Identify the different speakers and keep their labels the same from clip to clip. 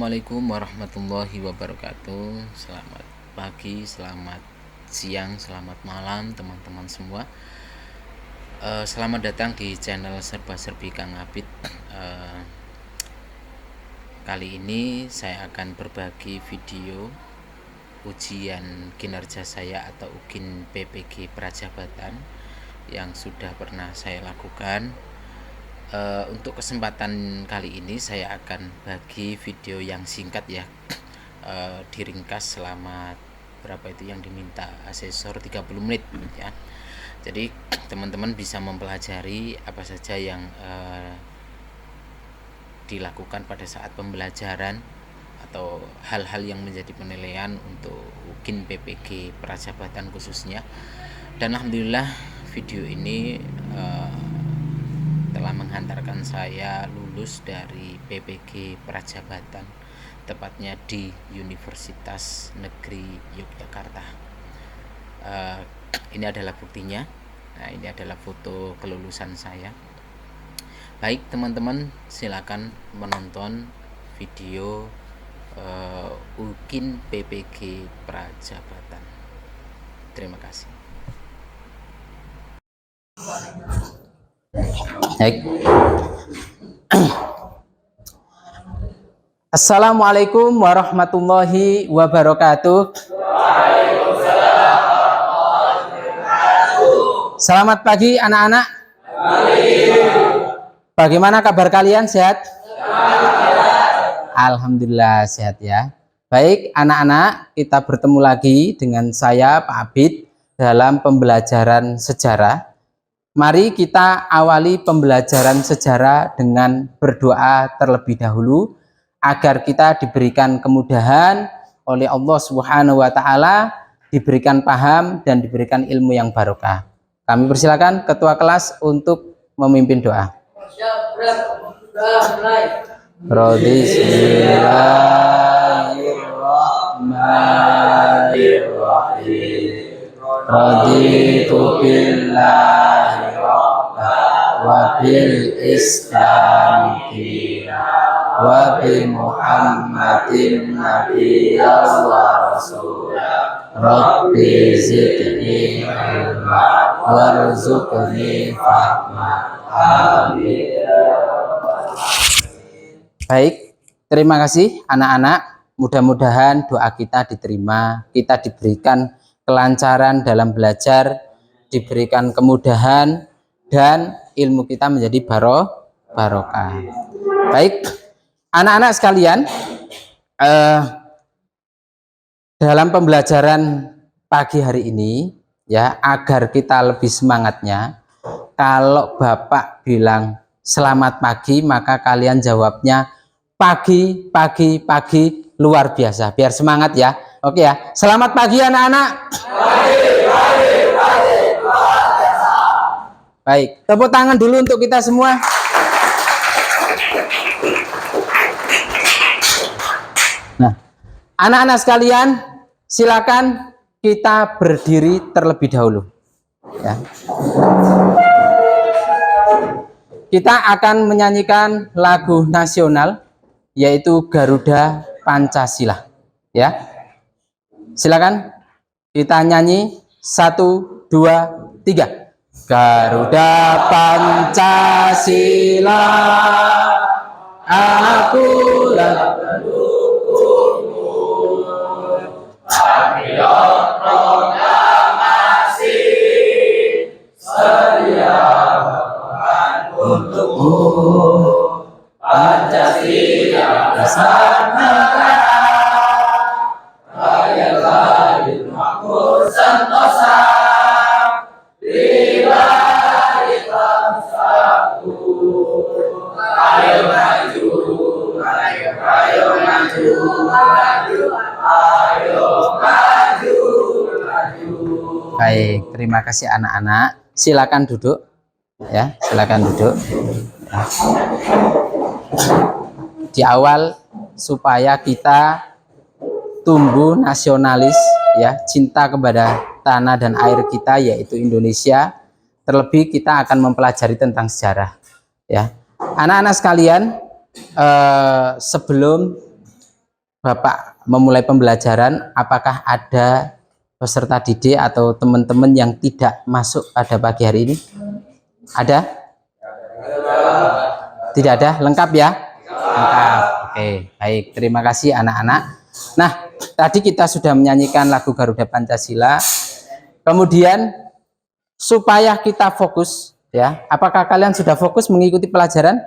Speaker 1: Assalamualaikum warahmatullahi wabarakatuh. Selamat pagi, selamat siang, selamat malam teman-teman semua. Selamat datang di channel Serba Serbi Kang Abid. Kali ini saya akan berbagi video ujian kinerja saya atau UGIN PPG Prajabatan yang sudah pernah saya lakukan. Untuk kesempatan kali ini saya akan bagi video yang singkat ya, diringkas selama berapa itu yang diminta asesor, 30 menit ya. Jadi teman-teman bisa mempelajari apa saja yang dilakukan pada saat pembelajaran atau hal-hal yang menjadi penilaian untuk UGIN PPG Prajabatan khususnya. Dan alhamdulillah video ini telah menghantarkan saya lulus dari PPG Prajabatan, tepatnya di Universitas Negeri Yogyakarta. Ini adalah buktinya. Nah, ini adalah foto kelulusan saya. Baik teman-teman, silakan menonton video UGIN PPG Prajabatan. Terima kasih. Baik. Assalamualaikum warahmatullahi wabarakatuh. Selamat pagi anak-anak. Bagaimana kabar kalian? Sehat? Alhamdulillah sehat ya. Baik anak-anak, kita bertemu lagi dengan saya Pak Abid dalam pembelajaran sejarah. Mari kita awali pembelajaran sejarah dengan berdoa terlebih dahulu agar kita diberikan kemudahan oleh Allah Subhanahu wa taala, diberikan paham dan diberikan ilmu yang barokah. Kami persilakan ketua kelas untuk memimpin doa. Bismillahirrahmanirrahim. Raditu billahi wa bil Islam wa bi Muhammadin nabiyyan wa rasulah. Rabbi zidni ilma warzuqni fahma. Amin. Baik, terima kasih anak-anak. Mudah-mudahan doa kita diterima, kita diberikan kelancaran dalam belajar, diberikan kemudahan, dan ilmu kita menjadi barokah. Baik, anak-anak sekalian, dalam pembelajaran pagi hari ini, ya, agar kita lebih semangatnya, kalau Bapak bilang selamat pagi, maka kalian jawabnya pagi, pagi, pagi, luar biasa, biar semangat ya. Oke ya, selamat pagi anak-anak. Baik, tepuk tangan dulu untuk kita semua. Nah, anak-anak sekalian, silakan kita berdiri terlebih dahulu. Ya. Kita akan menyanyikan lagu nasional, yaitu Garuda Pancasila. Ya, silakan kita nyanyi 1, 2, 3. Garuda Pancasila, akulah pendukungmu. Patriot proklamasi, sedia untukmu. Pancasila dasar negara, rakyat lain makmur sentosa, pribadi bangsaku. Ayo maju, ayo maju, maju, ayo maju, maju. Baik, terima kasih anak-anak. Silakan duduk. Ya, silakan duduk. Ya. Di awal supaya kita tumbuh nasionalis, ya, cinta kepada tanah dan air kita yaitu Indonesia. Terlebih kita akan mempelajari tentang sejarah. Ya, anak-anak sekalian, sebelum Bapak memulai pembelajaran, apakah ada peserta didik atau teman-teman yang tidak masuk pada pagi hari ini? Ada? Tidak ada? Lengkap ya? Lengkap. Oke, baik. Terima kasih anak-anak. Nah, tadi kita sudah menyanyikan lagu Garuda Pancasila. Kemudian supaya kita fokus, ya. Apakah kalian sudah fokus mengikuti pelajaran?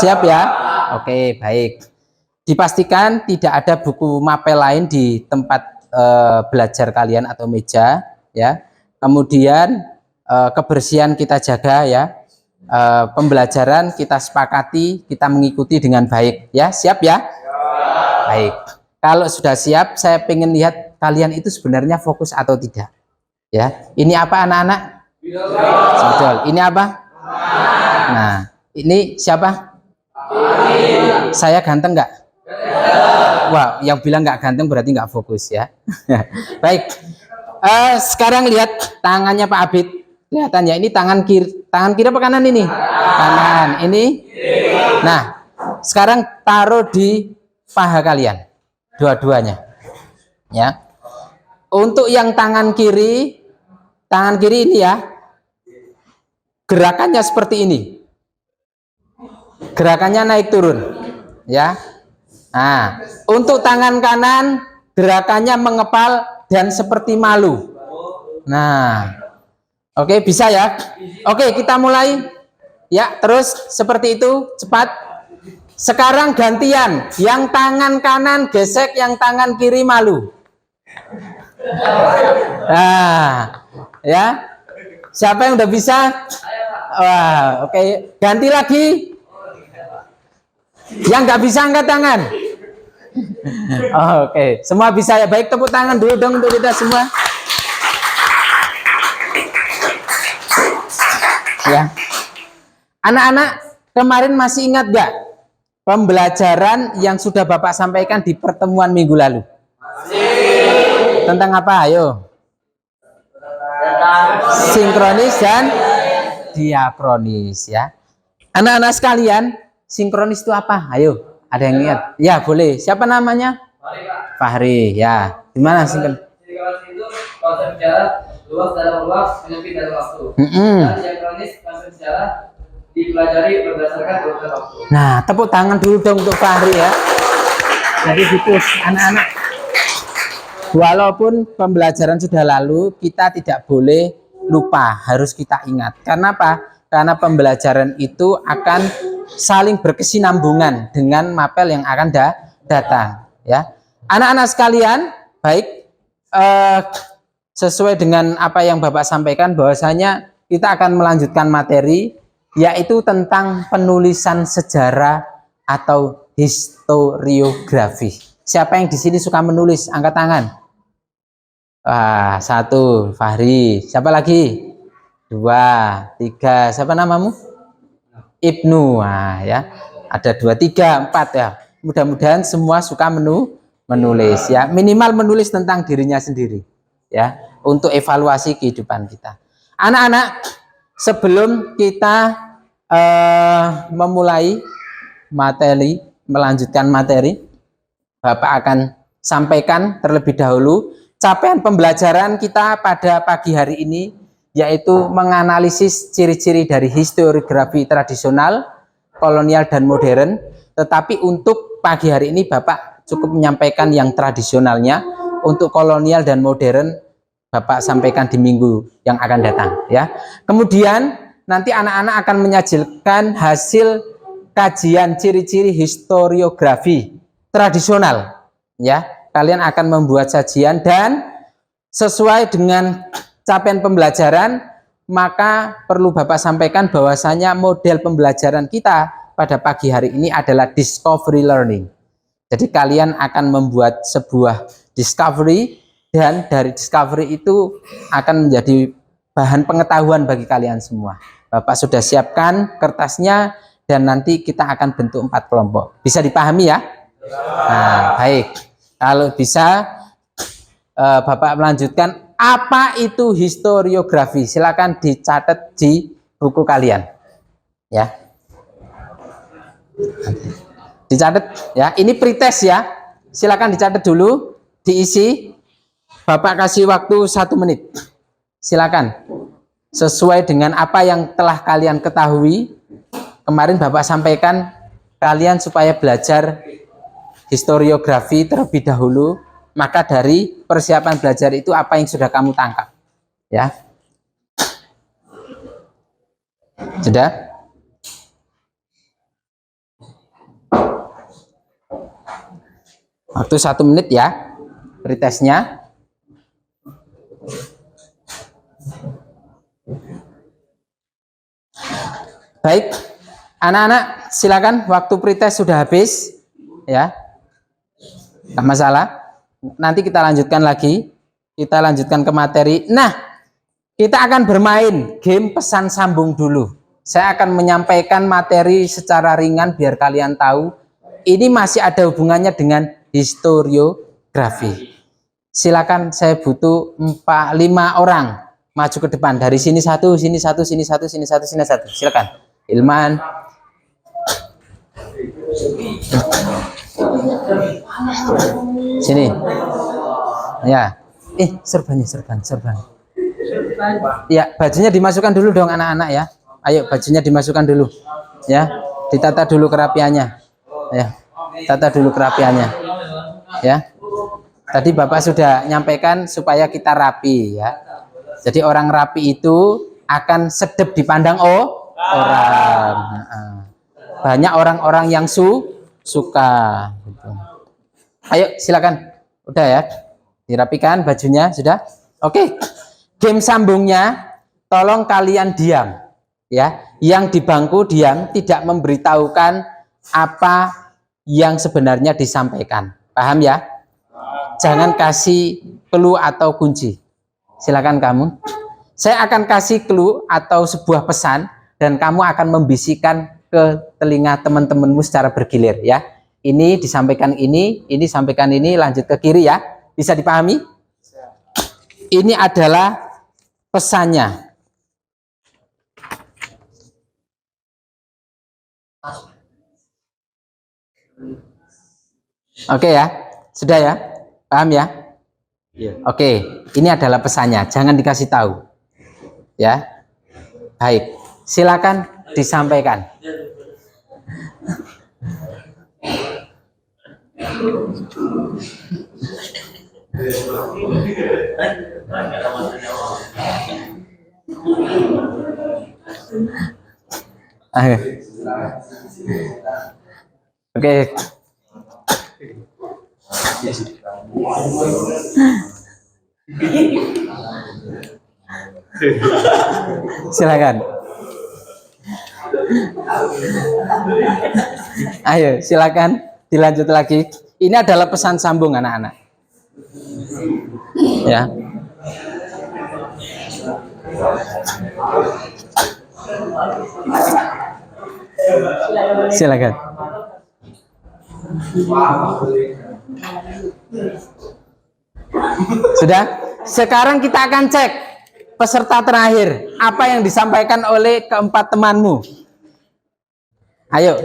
Speaker 1: Siap ya? Oke, baik. Dipastikan tidak ada buku mapel lain di tempat belajar kalian atau meja, ya. Kemudian kebersihan kita jaga, ya. Pembelajaran kita sepakati, kita mengikuti dengan baik, ya. Siap ya? Baik. Kalau sudah siap, saya ingin lihat kalian itu sebenarnya fokus atau tidak, ya. Ini apa anak-anak? Betul. Ini apa? Nah, ini siapa? Saya ganteng nggak? Wah, yang bilang nggak ganteng berarti nggak fokus, ya. Baik. Sekarang lihat tangannya Pak Abid. Kelihatan ya, ini tangan kiri. Tangan kiri apa kanan ini? Kanan. Ini? Nah, sekarang taruh di paha kalian. Dua-duanya. Ya. Untuk yang tangan kiri ini ya. Gerakannya seperti ini. Gerakannya naik turun. Ya. Nah, untuk tangan kanan gerakannya mengepal dan seperti malu. Nah, oke, bisa ya? Oke, kita mulai. Ya, terus seperti itu, cepat. Sekarang gantian, yang tangan kanan gesek, yang tangan kiri malu. Nah, ya. Siapa yang udah bisa? Wah, oke, ganti lagi. Yang nggak bisa angkat tangan. Oke, semua bisa ya. Baik, tepuk tangan dulu dong untuk kita semua. Ya, anak-anak kemarin masih ingat gak pembelajaran yang sudah Bapak sampaikan di pertemuan minggu lalu? Tentang apa? Ayo. Sinkronis dan diakronis, ya. Anak-anak sekalian, sinkronis itu apa? Ayo, ada yang ingat? Ya, boleh. Siapa namanya? Fahri, ya. Gimana sinkronis?
Speaker 2: Sinkronis itu kalau bicara luas dalam ruang, menyempit dalam waktu. Dan diakronis langsung bicara dipelajari berdasarkan urutan waktu.
Speaker 1: Nah, tepuk tangan dulu dong untuk Fahri ya. Jadi gitu, anak-anak. Walaupun pembelajaran sudah lalu, kita tidak boleh lupa, harus kita ingat. Karena apa? Karena pembelajaran itu akan saling berkesinambungan dengan mapel yang akan datang. Ya, anak-anak sekalian, baik. Sesuai dengan apa yang Bapak sampaikan, bahwasanya kita akan melanjutkan materi, yaitu tentang penulisan sejarah atau historiografi. Siapa yang di sini suka menulis? Angkat tangan. Wah, 1, Fahri. Siapa lagi? 2, 3. Siapa namamu? Ibnu. Nah, ya. Ada 2, 3, 4 ya. Mudah-mudahan semua suka menulis ya. Minimal menulis tentang dirinya sendiri ya, untuk evaluasi kehidupan kita. Anak-anak, sebelum kita memulai materi, melanjutkan materi, Bapak akan sampaikan terlebih dahulu capaian pembelajaran kita pada pagi hari ini, yaitu menganalisis ciri-ciri dari historiografi tradisional, kolonial, dan modern. Tetapi untuk pagi hari ini Bapak cukup menyampaikan yang tradisionalnya. Untuk kolonial dan modern Bapak sampaikan di minggu yang akan datang ya. Kemudian nanti anak-anak akan menyajikan hasil kajian ciri-ciri historiografi tradisional ya. Kalian akan membuat sajian dan sesuai dengan capaian pembelajaran, maka perlu Bapak sampaikan bahwasanya model pembelajaran kita pada pagi hari ini adalah discovery learning. Jadi kalian akan membuat sebuah discovery, dan dari discovery itu akan menjadi bahan pengetahuan bagi kalian semua. Bapak sudah siapkan kertasnya dan nanti kita akan bentuk 4 kelompok. Bisa dipahami ya? Nah, baik. Kalau bisa Bapak melanjutkan, apa itu historiografi? Silakan dicatat di buku kalian. Ya. Dicatat ya. Ini pretest ya. silakan dicatat dulu, diisi. Bapak kasih waktu 1 menit. Silakan. Sesuai dengan apa yang telah kalian ketahui. Kemarin Bapak sampaikan kalian supaya belajar historiografi terlebih dahulu. Maka dari persiapan belajar itu apa yang sudah kamu tangkap. Ya. Sudah? Waktu 1 menit ya. Pretestnya. Baik, anak-anak silakan, waktu pretest sudah habis ya, nggak masalah. Nanti kita lanjutkan lagi, kita lanjutkan ke materi. Nah, kita akan bermain game pesan sambung dulu. Saya akan menyampaikan materi secara ringan biar kalian tahu ini masih ada hubungannya dengan historiografi. Silakan, saya butuh 5 orang maju ke depan. Dari sini satu, sini satu, sini satu, sini satu, sini satu. Silakan. Ilman. Sini. Ya. Serban. Ya, bajunya dimasukkan dulu dong anak-anak ya. Ayo, bajunya dimasukkan dulu. Ya. Ditata dulu kerapiannya. Ya. Tata dulu kerapiannya. Ya. Tadi Bapak sudah nyampaikan supaya kita rapi ya. Jadi orang rapi itu akan sedep dipandang orang. Banyak orang-orang yang suka gitu. Ayo silakan. Udah ya, dirapikan bajunya sudah. Oke. Game sambungnya tolong kalian diam ya. Yang di bangku diam, tidak memberitahukan apa yang sebenarnya disampaikan. Paham ya? Jangan kasih clue atau kunci. Silakan kamu. Saya akan kasih clue atau sebuah pesan dan kamu akan membisikkan ke telinga teman-temanmu secara bergilir ya. Ini disampaikan ini sampaikan ini, lanjut ke kiri ya. Bisa dipahami? Ini adalah pesannya. Oke ya. Sudah ya? Paham ya? Oke, ini adalah pesannya. Jangan dikasih tahu. Ya. Baik. Silakan disampaikan. Ayo. Oke. Silakan. Ayo, silakan dilanjut lagi. Ini adalah pesan sambung anak-anak. Ya. Silakan. Sudah? Sekarang kita akan cek peserta terakhir, apa yang disampaikan oleh keempat temanmu. Ayo.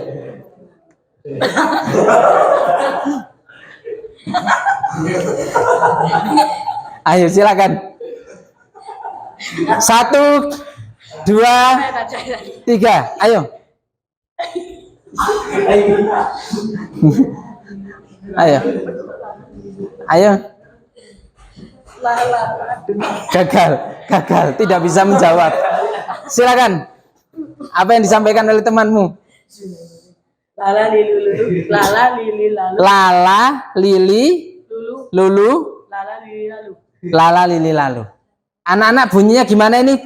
Speaker 1: Ayo silakan. 1, 2, 3. Ayo. Ayo. Ayo. Gagal, tidak bisa menjawab. Silakan. Apa yang disampaikan oleh temanmu?
Speaker 3: Lala lili lulu. Lala lili lalu.
Speaker 1: Lala lili lulu.
Speaker 3: Lala lili lalu.
Speaker 1: Lala lili lalu. Anak-anak bunyinya gimana ini?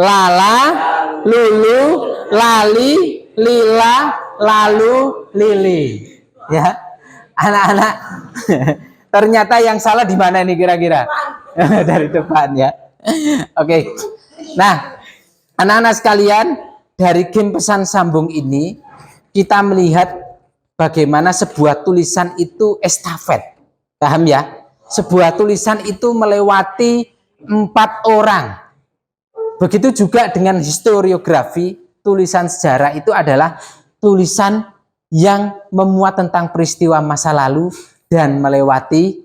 Speaker 1: Lala, lulu, lali, lila, lalu, lili. Ya, anak-anak. Ternyata yang salah di mana ini kira-kira? Dari depan ya. Oke. Nah, anak-anak sekalian, dari game pesan sambung ini kita melihat bagaimana sebuah tulisan itu estafet. Paham ya? Sebuah tulisan itu melewati 4 orang. Begitu juga dengan historiografi, tulisan sejarah itu adalah tulisan yang memuat tentang peristiwa masa lalu dan melewati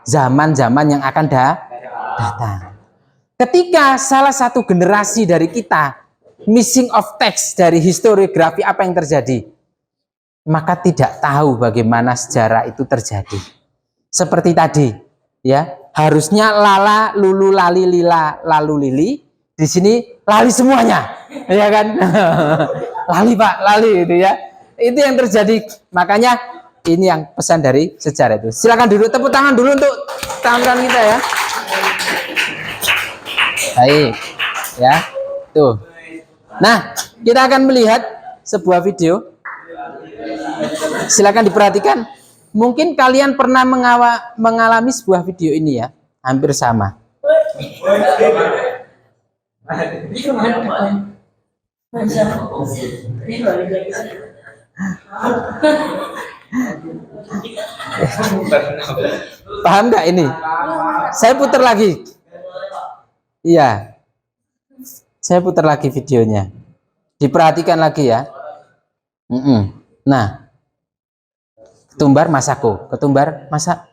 Speaker 1: zaman-zaman yang akan datang. Ketika salah satu generasi dari kita missing of text dari historiografi, apa yang terjadi? Maka tidak tahu bagaimana sejarah itu terjadi. Seperti tadi, ya, harusnya lala, lulu, lali, lila, lalu, lili. Di sini lali semuanya, ya kan? Lali Pak, lali itu ya. Itu yang terjadi. Makanya ini yang pesan dari sejarah itu. Silakan duduk, tepuk tangan dulu untuk tangan kita ya. Baik, ya, tuh. Nah, kita akan melihat sebuah video. Silakan diperhatikan. Mungkin kalian pernah mengalami sebuah video ini ya, hampir sama. Paham nggak ini? Saya putar lagi. Iya, saya putar lagi videonya. Diperhatikan lagi ya. Nah, ketumbar Masako, ketumbar masak.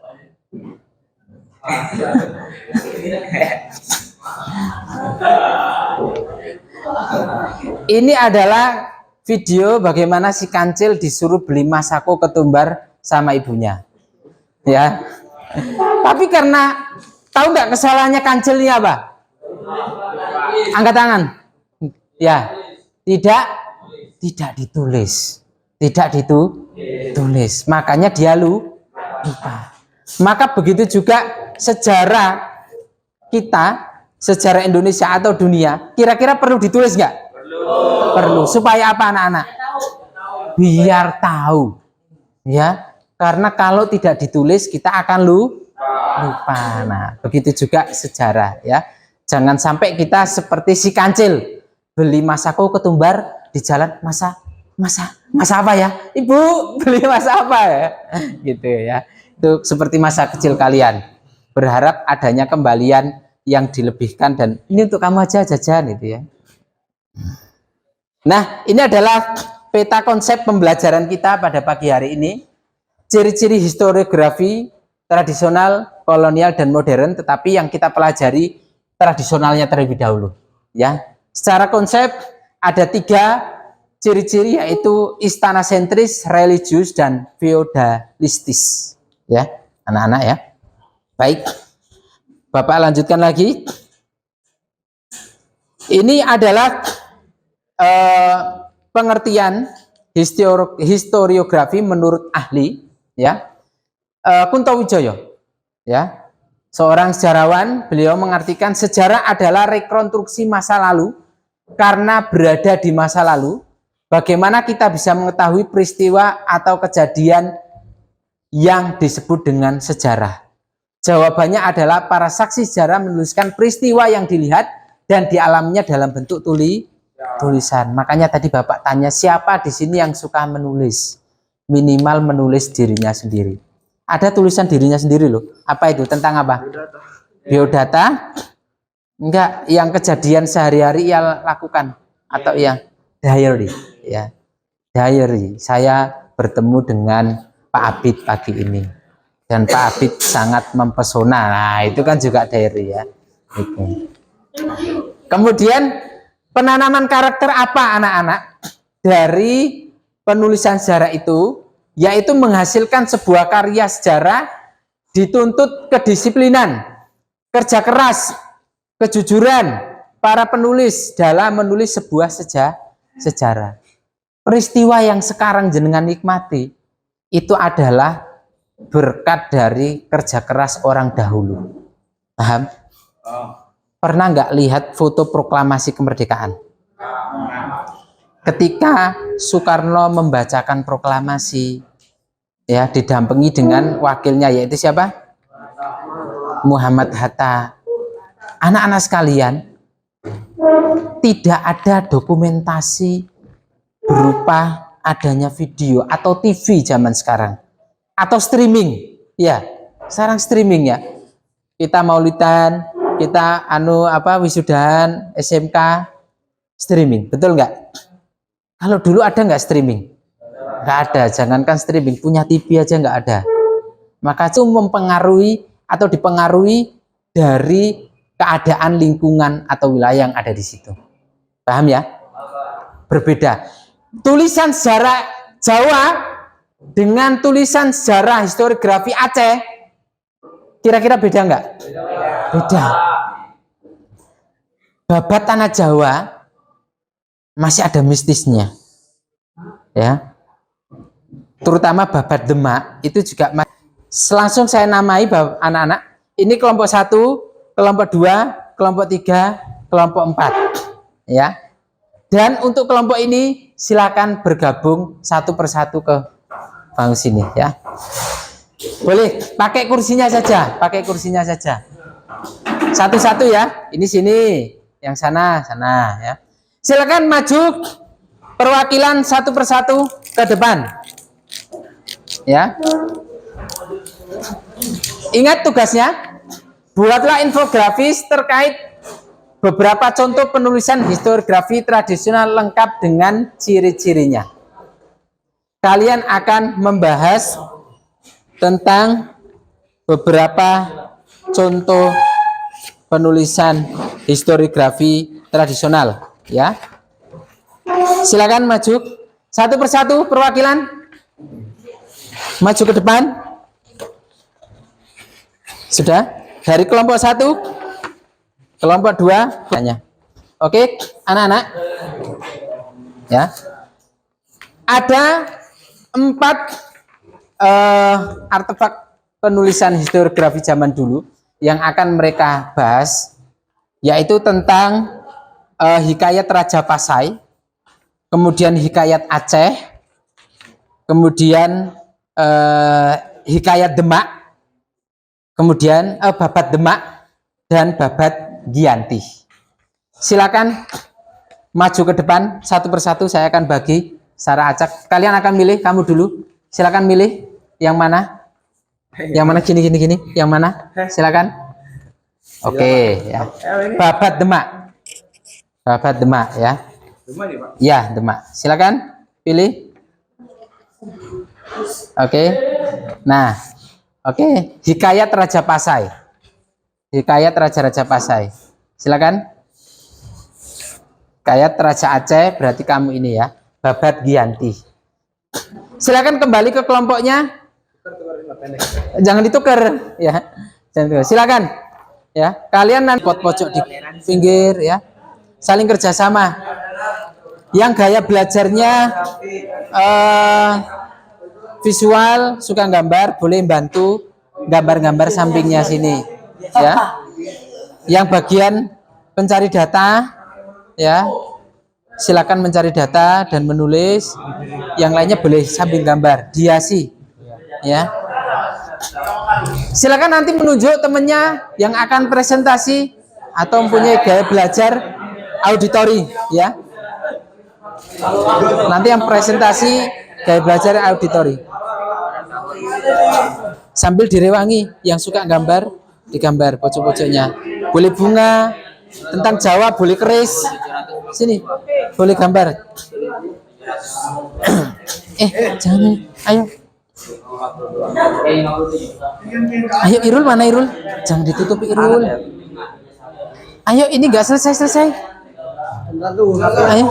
Speaker 1: Ini adalah video bagaimana si kancil disuruh beli Masako ketumbar sama ibunya, ya. Tapi karena tahu nggak kesalahannya kancil ini apa? Angkat tangan. Ya, tidak ditulis, ditulis. Makanya dia lupa. Maka begitu juga sejarah kita, sejarah Indonesia atau dunia, kira-kira perlu ditulis nggak? Perlu. Supaya apa anak-anak? Biar tahu, ya. Karena kalau tidak ditulis kita akan lupa. Nah, begitu juga sejarah, ya. Jangan sampai kita seperti si kancil beli Masako ketumbar di jalan, masa apa ya? Ibu beli masa apa ya? Gitu ya. Itu seperti masa kecil kalian. Berharap adanya kembalian yang dilebihkan dan ini untuk kamu aja jajan itu ya. Nah, ini adalah peta konsep pembelajaran kita pada pagi hari ini. Ciri-ciri historiografi tradisional, kolonial dan modern, tetapi yang kita pelajari tradisionalnya terlebih dahulu, ya. Secara konsep ada 3 ciri-ciri, yaitu istana sentris, religius dan feodalistis, ya, anak-anak ya. Baik, Bapak lanjutkan lagi. Ini adalah pengertian historiografi menurut ahli, ya, Kunto Wijoyo, ya. Seorang sejarawan, beliau mengartikan sejarah adalah rekonstruksi masa lalu. Karena berada di masa lalu, bagaimana kita bisa mengetahui peristiwa atau kejadian yang disebut dengan sejarah? Jawabannya adalah para saksi sejarah menuliskan peristiwa yang dilihat dan dialaminya dalam bentuk tulisan. Makanya tadi Bapak tanya, siapa di sini yang suka menulis? Minimal menulis dirinya sendiri. Ada tulisan dirinya sendiri loh. Apa itu? Tentang apa? Biodata? Enggak, yang kejadian sehari-hari ia lakukan atau yang diary, ya. Diary. Saya bertemu dengan Pak Abid pagi ini dan Pak Abid sangat mempesona. Nah, itu kan juga diary ya. Itu. Kemudian penanaman karakter apa anak-anak dari penulisan sejarah itu? Yaitu menghasilkan sebuah karya sejarah dituntut kedisiplinan, kerja keras, kejujuran para penulis dalam menulis sebuah sejarah. Peristiwa yang sekarang jenengan nikmati itu adalah berkat dari kerja keras orang dahulu. Paham? Pernah nggak lihat foto proklamasi kemerdekaan? Ketika Soekarno membacakan proklamasi, ya, didampingi dengan wakilnya, yaitu siapa? Muhammad Hatta. Anak-anak sekalian, tidak ada dokumentasi berupa adanya video atau TV zaman sekarang atau streaming, ya. Sekarang streaming ya. Kita maulidan, kita wisudahan SMK streaming, betul nggak? Kalau dulu ada nggak streaming? Nggak ada. Jangankan streaming, punya TV aja nggak ada. Maka itu mempengaruhi atau dipengaruhi dari keadaan lingkungan atau wilayah yang ada di situ. Paham ya? Berbeda. Tulisan sejarah Jawa dengan tulisan sejarah historiografi Aceh kira-kira beda enggak? Beda. Babat tanah Jawa masih ada mistisnya. Ya. Terutama babat Demak itu juga langsung saya namai anak-anak, ini kelompok 1, kelompok 2, kelompok 3, kelompok 4. Ya. Dan untuk kelompok ini silakan bergabung satu persatu ke bang sini ya. Boleh pakai kursinya saja, pakai kursinya saja. Satu-satu ya. Ini sini, yang sana ya. Silakan maju perwakilan satu persatu ke depan. Ya. Ingat tugasnya, buatlah infografis terkait beberapa contoh penulisan historiografi tradisional lengkap dengan ciri-cirinya. Kalian akan membahas tentang beberapa contoh penulisan historiografi tradisional, ya. Silakan maju satu persatu perwakilan, maju ke depan. Sudah dari kelompok 1, kelompok 2 tanya. Oke, anak-anak. Ya. Ada 4 artefak penulisan historiografi zaman dulu yang akan mereka bahas, yaitu tentang hikayat Raja Pasai, kemudian hikayat Aceh, kemudian hikayat Demak, kemudian babat Demak dan babat Giyanti. Silakan maju ke depan satu persatu, saya akan bagi secara acak. Kalian akan milih, kamu dulu. Silakan milih yang mana? Yang mana gini. Yang mana? Silakan. Oke, ya. Babat Demak. Babat Demak ya. Ya, Demak. Silakan pilih. Oke. Nah, oke, hikayat Raja Pasai. Hikayat Raja-Raja Pasai. Silakan. Hikayat Raja Aceh berarti kamu ini ya. Babat Giyanti. Silakan kembali ke kelompoknya. Jangan ditukar ya. Silakan. Ya, kalian nanti pojok di pinggir ya. Saling kerjasama. Yang gaya belajarnya visual, suka gambar, boleh bantu gambar-gambar sampingnya sini ya. Yang bagian pencari data ya, silakan mencari data dan menulis. Yang lainnya boleh sambil gambar, hiasi ya. Silakan nanti menunjuk temennya yang akan presentasi atau mempunyai gaya belajar auditori ya. Nanti yang presentasi gaya belajar auditori. Sambil direwangi, yang suka gambar digambar pojok-pojoknya. Boleh bunga, tentang Jawa boleh keris. Sini, boleh gambar. Jangan, ayo. Ayo Irul, mana Irul? Jangan ditutup Irul. Ayo, ini nggak selesai. Ayo.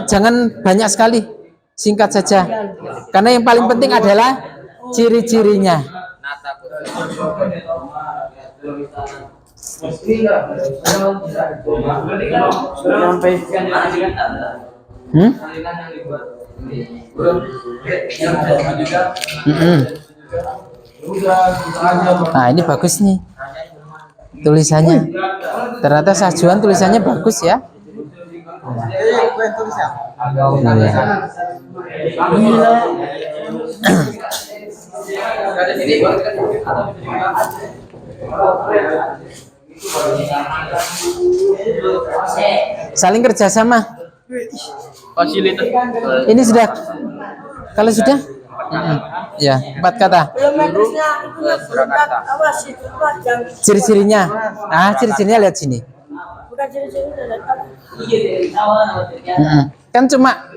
Speaker 1: Jangan banyak sekali, singkat saja. Karena yang paling penting adalah ciri-cirinya. Nah, ini bagus nih tulisannya. Ternyata Sajuan tulisannya bagus ya. Saling kerjasama.
Speaker 2: Fasilitas.
Speaker 1: Ini sudah. Kalau sudah, ya 4 kata. Ciri-cirinya. Ciri-cirinya lihat sini. Kan cuma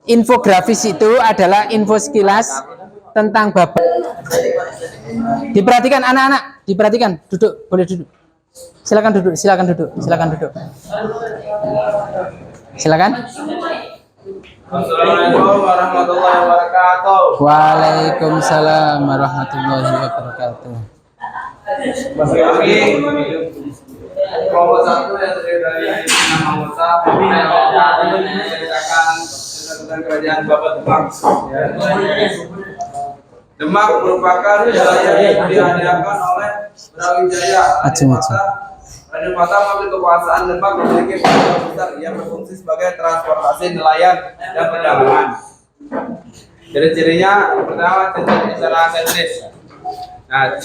Speaker 1: infografis itu adalah info sekilas tentang babat. Diperhatikan anak-anak, diperhatikan. Duduk, boleh duduk. Silakan duduk, silakan duduk, silakan duduk. Silakan.
Speaker 2: Assalamualaikum warahmatullahi wabarakatuh.
Speaker 1: Waalaikumsalam warahmatullahi wabarakatuh.
Speaker 2: Masih lagi kelompok satu yang terdiri dari 6 anggota yang menceritakan tentang kerajaan Babat Demak. Demak merupakan wilayah yang dihadiahkan oleh Brawijaya. Raden Fata mengambil kekuasaan Demak memiliki peran besar. Ia berfungsi sebagai transportasi nelayan dan perdagangan. Ciri-cirinya pertama istana sentris. Nah,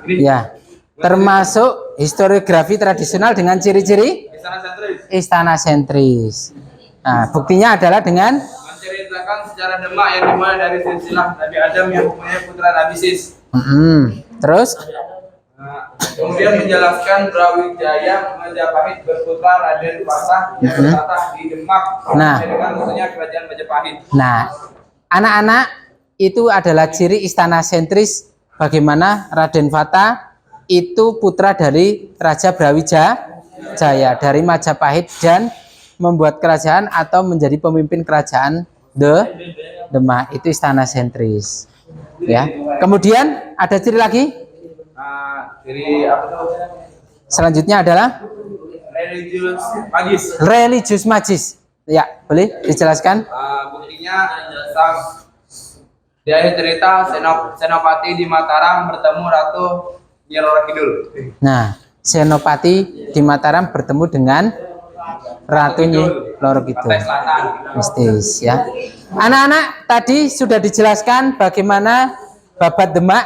Speaker 1: ya, termasuk historiografi tradisional dengan ciri-ciri istana sentris. Nah, buktinya adalah dengan
Speaker 2: menceritakan sejarah Demak yang dimulai dari silsilah Nabi Adam yang mempunyai putra Nabi Sis.
Speaker 1: Terus
Speaker 2: Kemudian menjelaskan Brawijaya Majapahit berputra Raden Fata yang bertata di Demak dengan musuhnya kerajaan Majapahit.
Speaker 1: Nah, anak-anak, itu adalah ciri istana sentris. Bagaimana Raden Fata itu putra dari Raja Brawijaya dari Majapahit dan membuat kerajaan atau menjadi pemimpin kerajaan Demak. Itu istana sentris. Ya. Kemudian ada ciri lagi.
Speaker 2: Ciri apa tuh?
Speaker 1: Selanjutnya adalah religius magis. Ya, boleh dijelaskan?
Speaker 2: Buktinya di akhir cerita Senopati di Mataram bertemu Ratu Nyi Roro Kidul.
Speaker 1: Nah, Senopati di Mataram bertemu dengan Ratu Nyi Roro Kidul. Mistis ya. Anak-anak, tadi sudah dijelaskan bagaimana Babat Demak.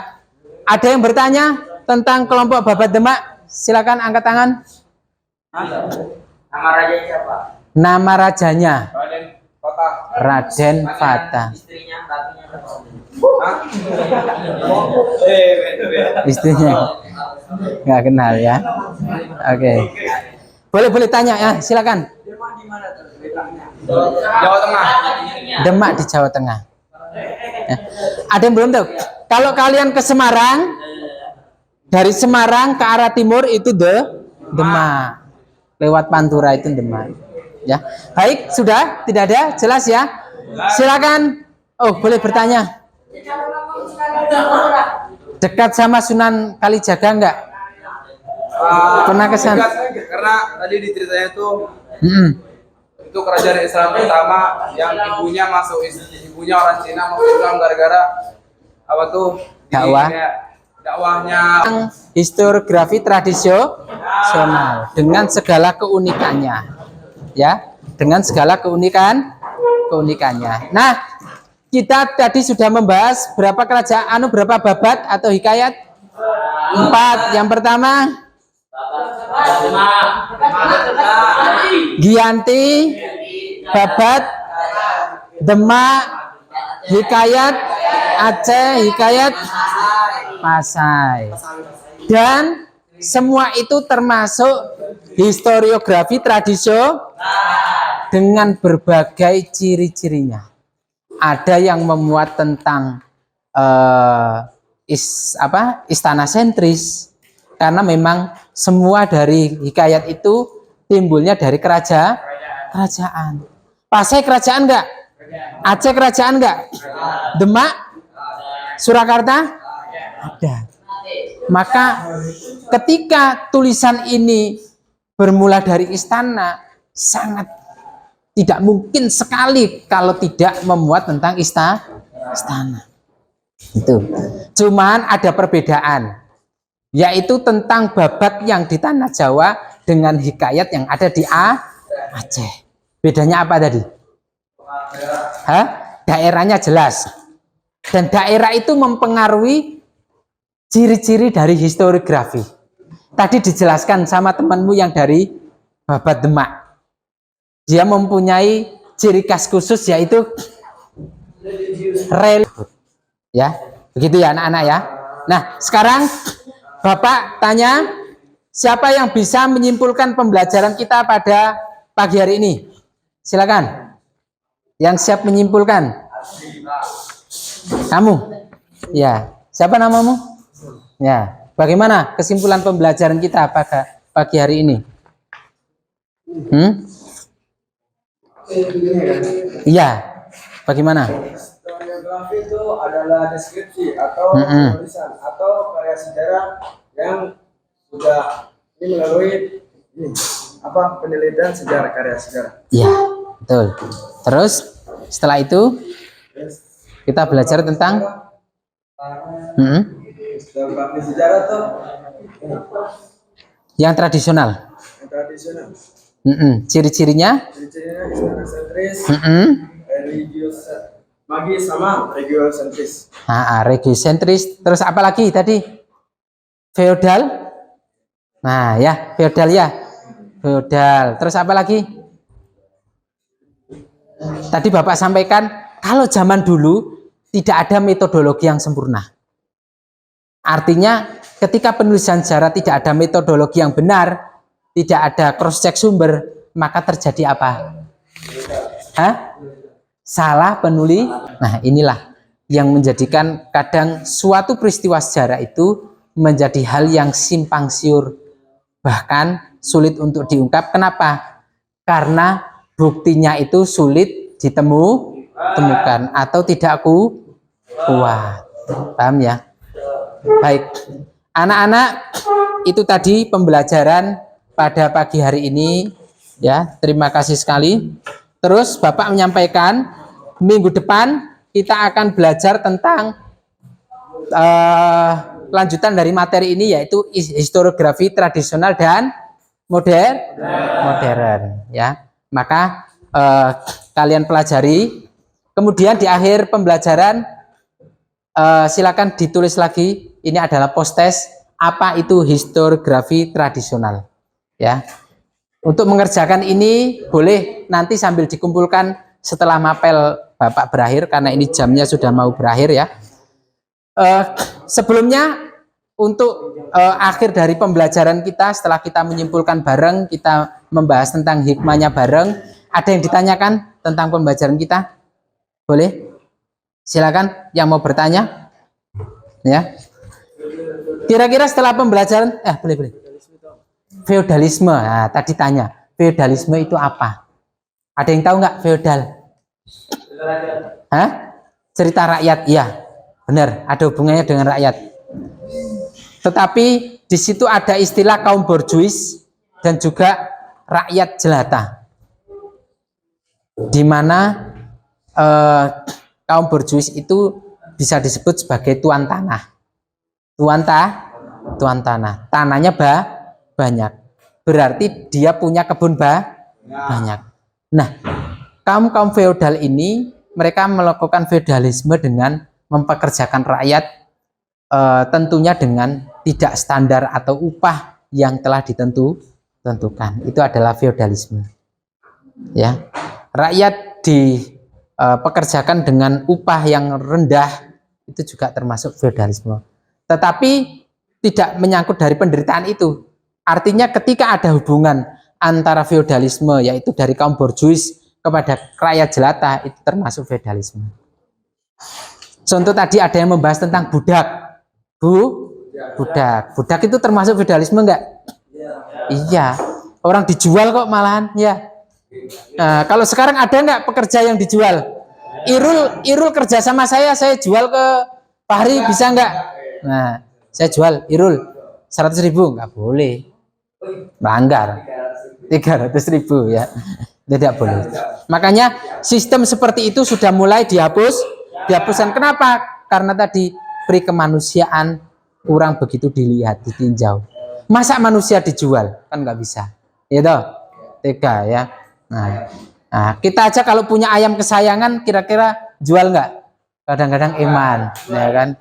Speaker 1: Ada yang bertanya tentang kelompok Babat Demak? Silakan angkat tangan.
Speaker 2: Nama raja siapa?
Speaker 1: Nama rajanya
Speaker 2: Raden Fata.
Speaker 1: Raden Fata.
Speaker 2: Istrinya ratunya
Speaker 1: Istrinya nggak kenal ya. Oke. Boleh tanya ya, silakan.
Speaker 2: Jawa Tengah.
Speaker 1: Demak di Jawa Tengah. Ya. Ada yang belum tahu? Kalau kalian ke Semarang, dari Semarang ke arah timur itu Demak. Lewat Pantura itu Demak. Ya. Baik, sudah? Tidak ada? Jelas ya? Silakan. Oh, boleh bertanya. Dekat sama Sunan Kalijaga enggak? Pernah ke sana?
Speaker 2: Karena tadi di ceritanya itu kerajaan Islam pertama yang ibunya orang Cina masuk Islam gara-gara apa tuh? Dakwahnya.
Speaker 1: Historiografi tradisional dengan segala keunikannya, ya, dengan segala keunikannya. Nah, kita tadi sudah membahas berapa kerajaan, berapa babat atau hikayat? 4. Yang pertama Giyanti, Babat, Demak, hikayat Aceh, hikayat Pasai. Dan semua itu termasuk historiografi tradisional dengan berbagai ciri-cirinya. Ada yang memuat tentang istana sentris, karena memang semua dari hikayat itu timbulnya dari kerajaan. Pasai kerajaan enggak? Aceh kerajaan enggak? Demak, Surakarta ada. Maka ketika tulisan ini bermula dari istana, sangat tidak mungkin sekali kalau tidak memuat tentang istana. Itu. Cuman ada perbedaan, yaitu tentang babat yang di tanah Jawa dengan hikayat yang ada di Aceh. Bedanya apa tadi? Daerahnya jelas. Dan daerah itu mempengaruhi ciri-ciri dari historiografi. Tadi dijelaskan sama temanmu yang dari Babat Demak. Dia mempunyai ciri khas khusus, yaitu ya, begitu ya anak-anak ya. Nah, sekarang Bapak tanya, siapa yang bisa menyimpulkan pembelajaran kita pada pagi hari ini? Silakan. Yang siap menyimpulkan? Kamu? Ya. Siapa namamu? Ya. Bagaimana kesimpulan pembelajaran kita pada pagi hari ini? Iya. Bagaimana?
Speaker 2: Historiografi itu adalah deskripsi atau penulisan atau karya sejarah yang sudah ini melalui penelitian sejarah karya sejarah.
Speaker 1: Iya, betul. Terus setelah itu kita belajar tentang
Speaker 2: Historiografi sejarah tuh
Speaker 1: yang tradisional.
Speaker 2: yang tradisional.
Speaker 1: Ciri-cirinya?
Speaker 2: Ciri-cirinya historisentris, religius, magi sama regiosentris.
Speaker 1: Regiosentris. Terus apa lagi tadi? Feodal. Nah, ya, feodal ya. Feodal. Terus apa lagi? Tadi Bapak sampaikan, kalau zaman dulu tidak ada metodologi yang sempurna. Artinya, ketika penulisan sejarah tidak ada metodologi yang benar, tidak ada cross check sumber, maka terjadi apa? Salah penulis. Nah, inilah yang menjadikan kadang suatu peristiwa sejarah itu menjadi hal yang simpang siur, bahkan sulit untuk diungkap. Kenapa? Karena buktinya itu sulit ditemukan atau tidak kuat. Paham ya? Baik, anak-anak, itu tadi pembelajaran pada pagi hari ini ya. Terima kasih sekali. Terus Bapak menyampaikan minggu depan kita akan belajar tentang lanjutan dari materi ini, yaitu historiografi tradisional dan modern ya. Maka kalian pelajari, kemudian di akhir pembelajaran silakan ditulis lagi, ini adalah post test, apa itu historiografi tradisional ya. Untuk mengerjakan ini boleh nanti sambil dikumpulkan setelah mapel Bapak berakhir, karena ini jamnya sudah mau berakhir ya. Sebelumnya untuk akhir dari pembelajaran kita, setelah kita menyimpulkan bareng, kita membahas tentang hikmahnya bareng, ada yang ditanyakan tentang pembelajaran kita? Boleh? Silakan yang mau bertanya ya. Kira-kira setelah pembelajaran boleh. Feodalisme. Nah, tadi tanya, feodalisme itu apa? Ada yang tahu nggak feodal? Cerita rakyat. Iya, benar, ada hubungannya dengan rakyat. Tetapi di situ ada istilah kaum borjuis dan juga rakyat jelata, di mana kaum borjuis itu bisa disebut sebagai tuan tanah. Tuan tanah. Tanahnya banyak. Berarti dia punya kebun banyak. Nah, kaum feodal ini mereka melakukan feodalisme dengan mempekerjakan rakyat tentunya dengan tidak standar atau upah yang telah ditentukan. Itu adalah feodalisme. Ya. Rakyat dipekerjakan dengan upah yang rendah, itu juga termasuk feodalisme. Tetapi tidak menyangkut dari penderitaan itu. Artinya ketika ada hubungan antara feodalisme, yaitu dari kaum borjuis kepada rakyat jelata, itu termasuk feodalisme. Contoh tadi ada yang membahas tentang budak. Budak itu termasuk feodalisme enggak? Iya. Orang dijual kok malahan ya. Nah, kalau sekarang ada enggak pekerja yang dijual? Irul kerja sama saya jual ke Fahri, bisa enggak? Nah, saya jual Irul 100.000, enggak boleh. Melanggar. 300.000 ya. Tidak boleh. Makanya sistem seperti itu sudah mulai dihapuskan. Kenapa? Karena tadi pri kemanusiaan kurang begitu dilihat, ditinjau. Masa manusia dijual? Kan nggak bisa. Ya toh? Tega ya. Nah, kita aja kalau punya ayam kesayangan, kira-kira jual nggak? Kadang-kadang iman, ya kan?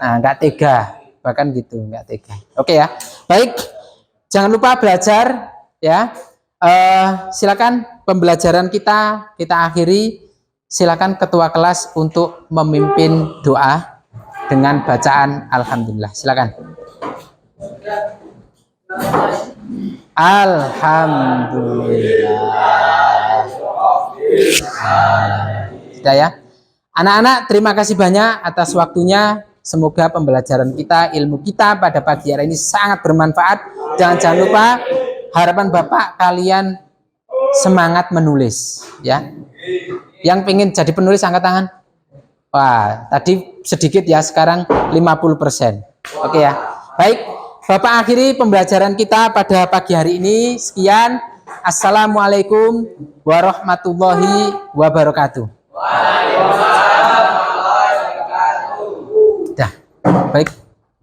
Speaker 1: Nah, nggak tega, bahkan gitu, nggak tega. Oke ya. Baik, jangan lupa belajar ya. Silakan pembelajaran kita akhiri. Silakan ketua kelas untuk memimpin doa dengan bacaan alhamdulillah. Silakan. Alhamdulillah.
Speaker 4: kita ya. Anak-anak, terima kasih banyak atas waktunya. Semoga pembelajaran kita, ilmu kita pada pagi hari ini sangat bermanfaat. Jangan lupa, harapan Bapak kalian semangat menulis ya. Yang pengen jadi penulis angkat tangan. Wah, tadi sedikit ya, sekarang 50%. Oke ya. Baik, Bapak akhiri pembelajaran kita pada pagi hari ini. Sekian. Assalamualaikum warahmatullahi wabarakatuh. Dah. Baik.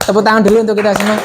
Speaker 4: Tepuk tangan dulu untuk kita semua.